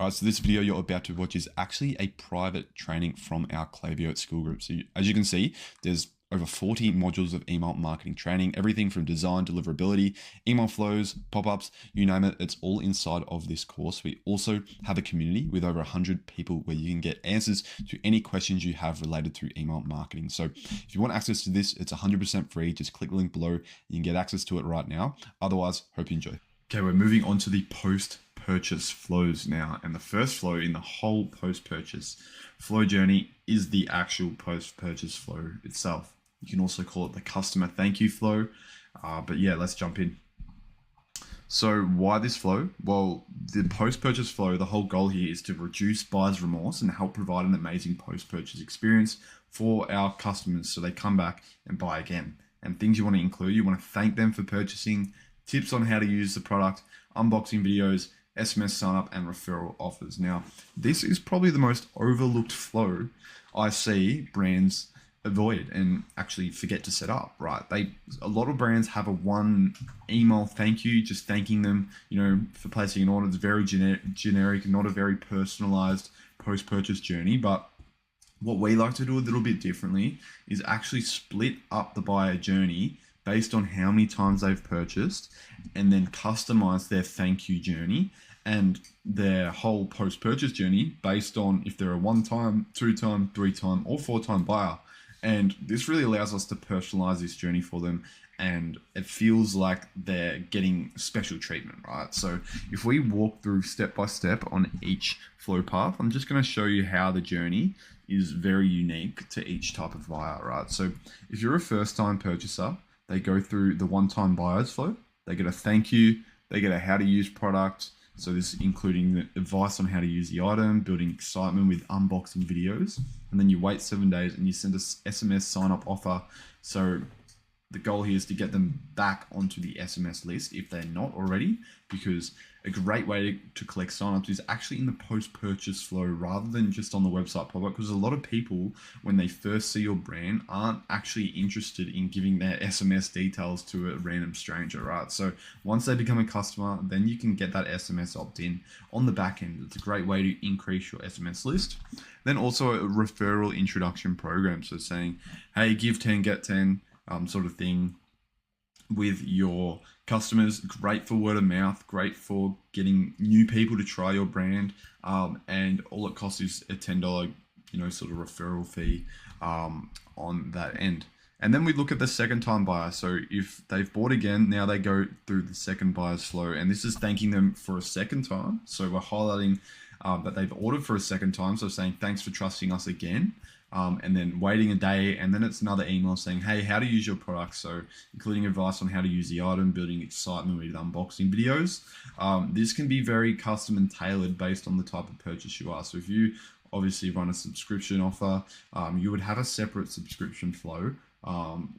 All right, so this video you're about to watch is actually a private training from our Klaviyo School group. So as you can see, there's over 40 modules of email marketing training, everything from design, deliverability, email flows, pop-ups, you name it, it's all inside of this course. We also have a community with over 100 people where you can get answers to any questions you have related to email marketing. So if you want access to this, it's 100% free. Just click the link below. You can get access to it right now. Otherwise, hope you enjoy. Okay, we're moving on to the post-purchase flows now. And the first flow in the whole post-purchase flow journey is the actual post-purchase flow itself. You can also call it the customer thank you flow. But yeah, let's jump in. So why this flow? Well, the post-purchase flow, the whole goal here is to reduce buyer's remorse and help provide an amazing post-purchase experience for our customers so they come back and buy again. And things you want to include, you want to thank them for purchasing, tips on how to use the product, unboxing videos, SMS sign up, and referral offers. Now, this is probably the most overlooked flow I see brands avoid and actually forget to set up, right? A lot of brands have a one email thank you, just thanking them, for placing an order. It's very generic, not a very personalized post-purchase journey. But what we like to do a little bit differently is actually split up the buyer journey based on how many times they've purchased, and then customize their thank you journey and their whole post-purchase journey based on if they're a 1-time, 2-time, 3-time, or 4-time buyer. And this really allows us to personalize this journey for them, and it feels like they're getting special treatment, right? So if we walk through step by step on each flow path, I'm just going to show you how the journey is very unique to each type of buyer, right? So if you're a first-time purchaser, they go through the 1-time buyers flow. They get a thank you, they get a how to use product. So this is including the advice on how to use the item, building excitement with unboxing videos. And then you wait 7 days and you send a SMS sign up offer. So the goal here is to get them back onto the SMS list if they're not already, because a great way to collect signups is actually in the post-purchase flow rather than just on the website pop-up, because a lot of people, when they first see your brand, aren't actually interested in giving their SMS details to a random stranger, right? So once they become a customer, then you can get that SMS opt-in on the back end. It's a great way to increase your SMS list. Then also a referral introduction program. So saying, hey, give 10, get 10, sort of thing with your customers. Great for word of mouth, great for getting new people to try your brand, and all it costs is a $10 sort of referral fee on that end. And then we look at the 2nd-time buyer. So if they've bought again, now they go through the second buyer's flow, and this is thanking them for a 2nd time. So we're highlighting that they've ordered for a 2nd time, so saying thanks for trusting us again. And then waiting a day, and then it's another email saying, hey, how to use your product. So including advice on how to use the item, building excitement with unboxing videos. This can be very custom and tailored based on the type of purchase you are. So if you obviously run a subscription offer, you would have a separate subscription flow,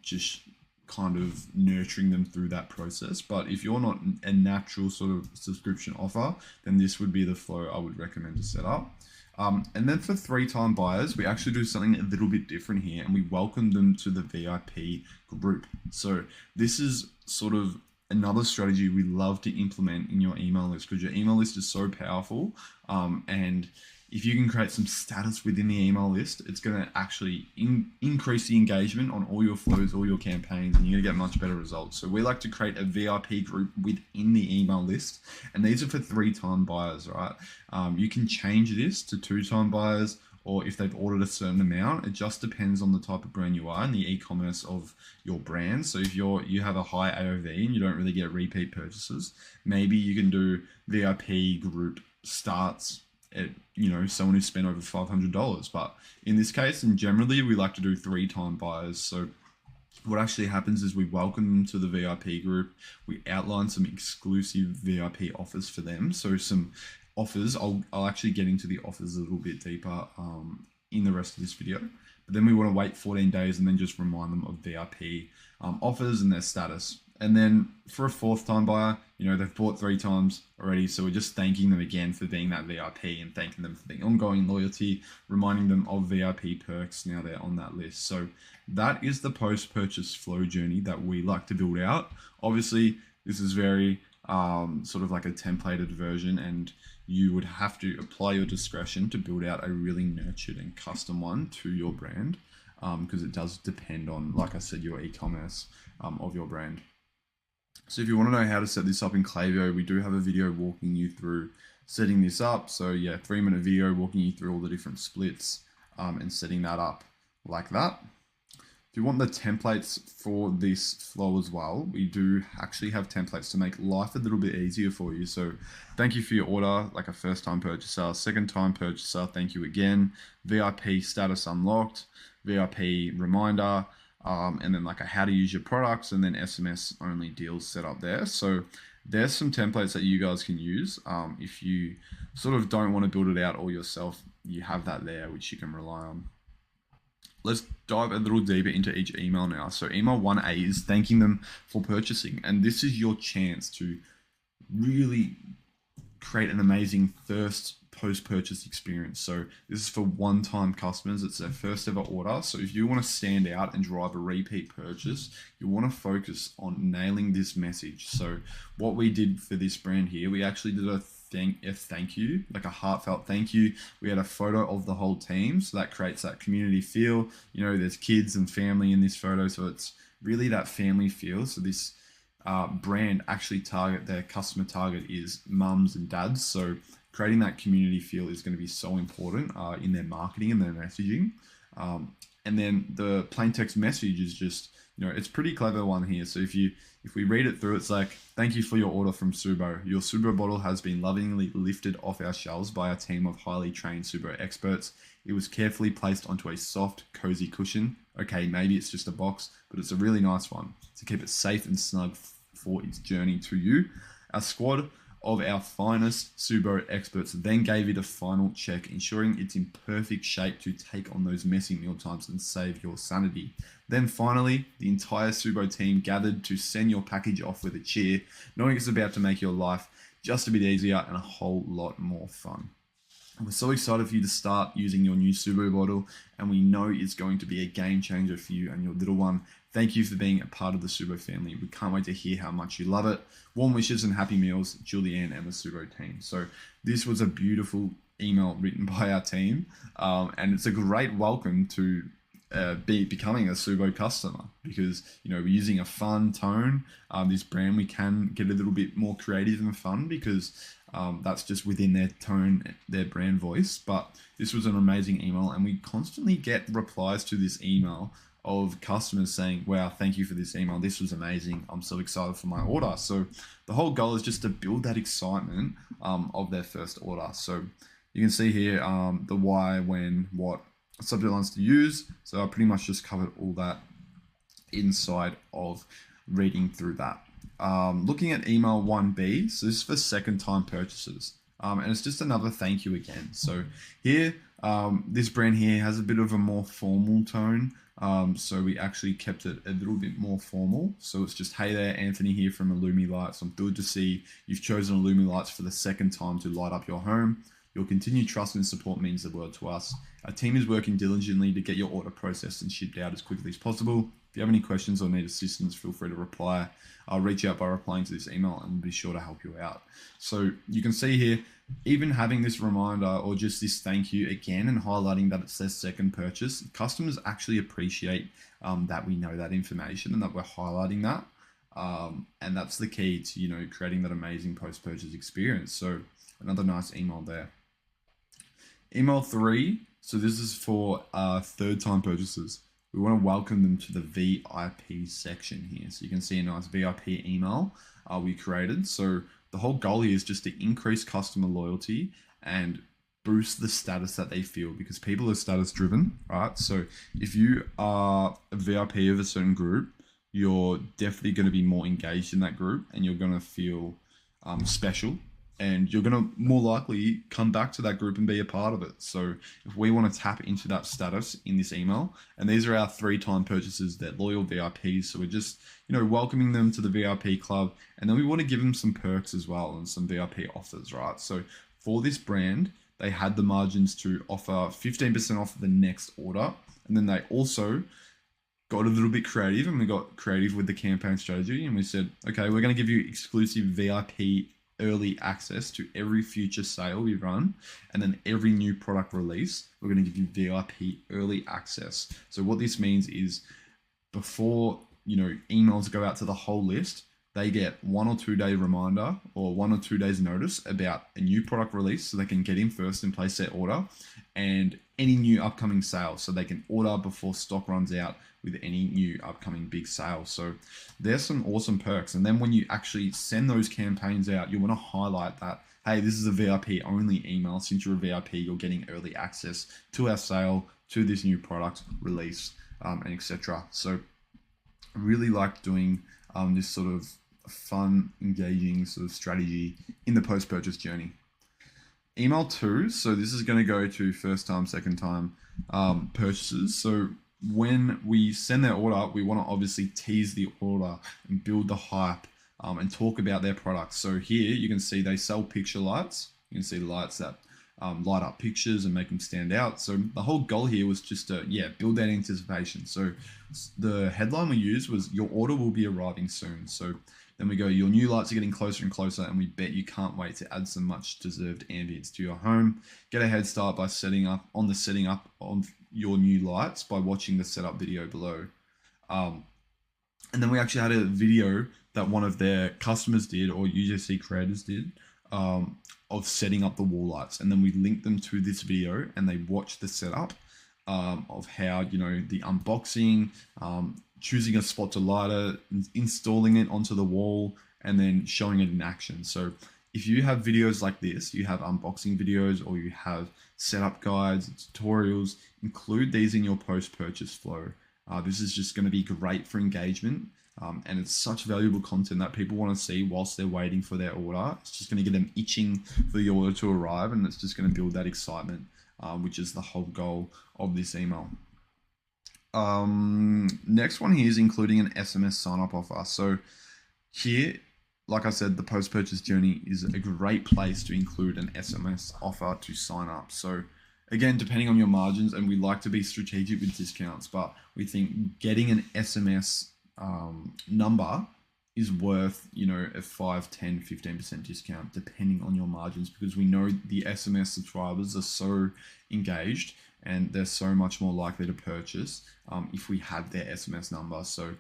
just kind of nurturing them through that process. But if you're not a natural sort of subscription offer, then this would be the flow I would recommend to set up. And then for 3-time buyers, we actually do something a little bit different here, and we welcome them to the VIP group. So this is sort of another strategy we love to implement in your email list, because your email list is so powerful. And if you can create some status within the email list, it's going to actually increase the engagement on all your flows, all your campaigns, and you're going to get much better results. So we like to create a VIP group within the email list, and these are for 3-time buyers, right? You can change this to 2-time buyers, or if they've ordered a certain amount. It just depends on the type of brand you are and the e-commerce of your brand. So if you have a high AOV and you don't really get repeat purchases, maybe you can do VIP group starts at someone who spent over $500. But in this case, and generally, we like to do 3-time buyers. So what actually happens is we welcome them to the VIP group. We outline some exclusive VIP offers for them. So some offers, I'll actually get into the offers a little bit deeper in the rest of this video. But then we want to wait 14 days and then just remind them of VIP offers and their status. And then for a 4th-time buyer, they've bought 3 times already. So we're just thanking them again for being that VIP and thanking them for the ongoing loyalty, reminding them of VIP perks now they're on that list. So that is the post-purchase flow journey that we like to build out. Obviously, this is very sort of like a templated version, and you would have to apply your discretion to build out a really nurtured and custom one to your brand, because it does depend on, like I said, your e-commerce of your brand. So if you want to know how to set this up in Klaviyo, we do have a video walking you through setting this up. So yeah, 3-minute video walking you through all the different splits and setting that up like that. If you want the templates for this flow as well, we do actually have templates to make life a little bit easier for you. So thank you for your order, like a first time purchaser, second time purchaser, thank you again, VIP status unlocked, VIP reminder, and then like a how to use your products, and then SMS only deals set up there. So there's some templates that you guys can use. If you sort of don't want to build it out all yourself, you have that there, which you can rely on. Let's dive a little deeper into each email now. So email 1A is thanking them for purchasing. And this is your chance to really create an amazing first post-purchase experience. So this is for one-time customers. It's their first ever order. So if you want to stand out and drive a repeat purchase, you want to focus on nailing this message. So what we did for this brand here, we actually did a thank you, like a heartfelt thank you. We had a photo of the whole team, so that creates that community feel. You know, there's kids and family in this photo, so it's really that family feel. So this brand actually their customer target is mums and dads, so creating that community feel is going to be so important in their marketing and their messaging. And then the plain text message is just, you know, it's pretty clever one here. So if we read it through, it's like, thank you for your order from Subo. Your Subo bottle has been lovingly lifted off our shelves by a team of highly trained Subo experts. It was carefully placed onto a soft, cozy cushion. Okay, maybe it's just a box, but it's a really nice one to keep it safe and snug for its journey to you. Our squad of our finest Subo experts then gave it a final check, ensuring it's in perfect shape to take on those messy mealtimes and save your sanity. Then finally, the entire Subo team gathered to send your package off with a cheer, knowing it's about to make your life just a bit easier and a whole lot more fun. We're so excited for you to start using your new Subo bottle, and we know it's going to be a game changer for you and your little one. Thank you for being a part of the Subo family. We can't wait to hear how much you love it. Warm wishes and happy meals, Julianne and the Subo team. So this was a beautiful email written by our team, and it's a great welcome to becoming a Subo customer, because, you know, we're using a fun tone. This brand, we can get a little bit more creative and fun because that's just within their tone, their brand voice. But this was an amazing email, and we constantly get replies to this email of customers saying, wow, thank you for this email. This was amazing. I'm so excited for my order. So the whole goal is just to build that excitement of their first order. So you can see here the why, when, what, subject lines to use. So I pretty much just covered all that inside of reading through that. Looking at email 1B, so this is for second time purchases. And it's just another thank you again. So here, this brand here has a bit of a more formal tone. So we actually kept it a little bit more formal. So it's just, hey there, Anthony here from Illumi Lights. I'm thrilled to see you've chosen Illumi Lights for the second time to light up your home. Your continued trust and support means the world to us. Our team is working diligently to get your order processed and shipped out as quickly as possible. If you have any questions or need assistance, feel free to reply. I'll reach out by replying to this email and we'll be sure to help you out. So you can see here, even having this reminder or just this thank you again and highlighting that it says second purchase, customers actually appreciate that we know that information and that we're highlighting that. And that's the key to, you know, creating that amazing post-purchase experience. So another nice email there. Email 3, so this is for third time purchases. We want to welcome them to the VIP section here. So you can see a nice VIP email we created. So the whole goal here is just to increase customer loyalty and boost the status that they feel, because people are status driven, right? So if you are a VIP of a certain group, you're definitely going to be more engaged in that group and you're going to feel special. And you're going to more likely come back to that group and be a part of it. So if we want to tap into that status in this email, and these are our 3-time purchases, they're loyal VIPs. So we're just, you know, welcoming them to the VIP club. And then we want to give them some perks as well and some VIP offers, right? So for this brand, they had the margins to offer 15% off the next order. And then they also got a little bit creative, and we got creative with the campaign strategy. And we said, okay, we're going to give you exclusive VIP early access to every future sale we run, and then every new product release, we're going to give you VIP early access. So what this means is before emails go out to the whole list, they get 1 or 2 day reminder or 1 or 2 days notice about a new product release, so they can get in first and place their order, and any new upcoming sales, so they can order before stock runs out with any new upcoming big sales. So there's some awesome perks. And then when you actually send those campaigns out, you want to highlight that, hey, this is a VIP only email. Since you're a VIP, you're getting early access to our sale, to this new product release, and etc. So I really like doing this sort of fun, engaging sort of strategy in the post-purchase journey. Email 2, so this is going to go to first time, second time purchases. So when we send their order, we want to obviously tease the order and build the hype and talk about their products. So here you can see they sell picture lights. You can see the lights that light up pictures and make them stand out. So the whole goal here was just to build that anticipation. So the headline we used was, your order will be arriving soon. So then we go, your new lights are getting closer and closer, and we bet you can't wait to add some much deserved ambience to your home. Get a head start by setting up of your new lights by watching the setup video below. And then we actually had a video that one of their customers did, or UGC creators did, of setting up the wall lights. And then we linked them to this video, and they watched the setup of how, the unboxing, choosing a spot to light it, installing it onto the wall, and then showing it in action. So if you have videos like this, you have unboxing videos, or you have setup guides, tutorials, include these in your post-purchase flow. This is just going to be great for engagement. And it's such valuable content that people want to see whilst they're waiting for their order. It's just going to get them itching for the order to arrive, and it's just going to build that excitement, which is the whole goal of this email. Next one here is including an SMS sign-up offer. So here, like I said, the post-purchase journey is a great place to include an SMS offer to sign up. So again, depending on your margins, and we like to be strategic with discounts, but we think getting an SMS number is worth, a 5, 10, 15% discount depending on your margins, because we know the SMS subscribers are so engaged and they're so much more likely to purchase if we have their SMS number. So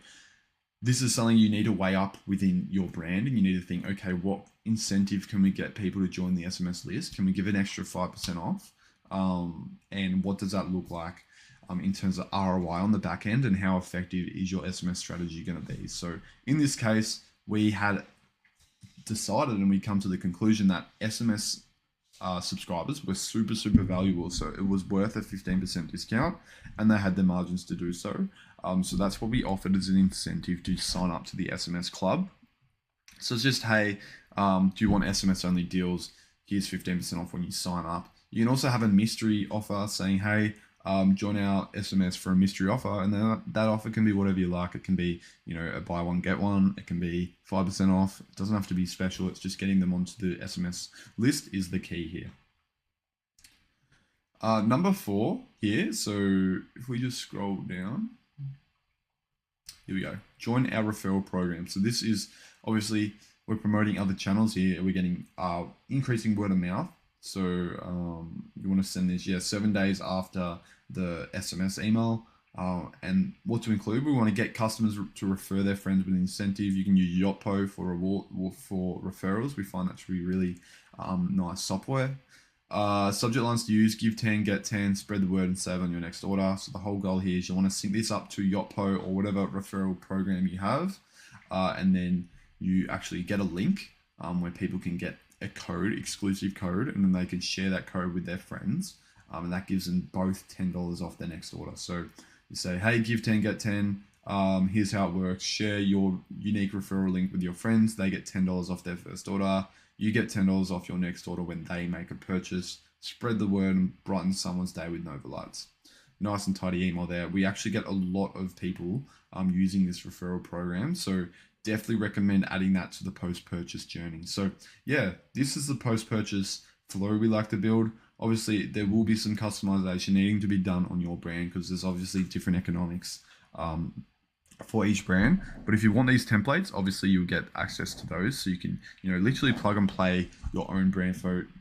this is something you need to weigh up within your brand, and you need to think, okay, what incentive can we get people to join the SMS list? Can we give an extra 5% off? And what does that look like in terms of ROI on the back end, and how effective is your SMS strategy going to be? So in this case, we had decided, and we come to the conclusion that SMS subscribers were super, super valuable. So it was worth a 15% discount, and they had the margins to do so. So that's what we offered as an incentive to sign up to the SMS club. So it's just, hey, do you want SMS only deals? Here's 15% off when you sign up. You can also have a mystery offer saying, hey, join our SMS for a mystery offer, and then that offer can be whatever you like. It can be, a buy one, get one. It can be 5% off. It doesn't have to be special. It's just getting them onto the SMS list is the key here. Number 4 here. So if we just scroll down, here we go. Join our referral program. So this is obviously, we're promoting other channels here. We're getting increasing word of mouth. So you want to send this 7 days after the SMS email, and what to include. We want to get customers to refer their friends with an incentive. You can use Yotpo for referrals. We find that to be really nice software. Subject lines to use: give 10, get 10, spread the word, and save on your next order. So the whole goal here is you want to sync this up to Yotpo or whatever referral program you have, and then you actually get a link where people can get a code, exclusive code, and then they can share that code with their friends, and that gives them both $10 off their next order. So you say, hey, give 10, get 10. Here's how it works. Share your unique referral link with your friends. They get $10 off their first order. You get $10 off your next order when they make a purchase. Spread the word and brighten someone's day with Nova Lights. Nice and tidy email there. We actually get a lot of people using this referral program. So definitely recommend adding that to the post-purchase journey. So yeah, this is the post-purchase flow we like to build. Obviously, there will be some customization needing to be done on your brand, because there's obviously different economics for each brand. But if you want these templates, obviously you'll get access to those, so you can, you know, literally plug and play your own brand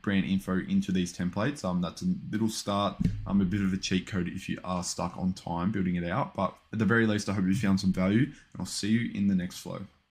info into these templates. That's a little start, a bit of a cheat code if you are stuck on time building it out. But at the very least, I hope you found some value, and I'll see you in the next flow.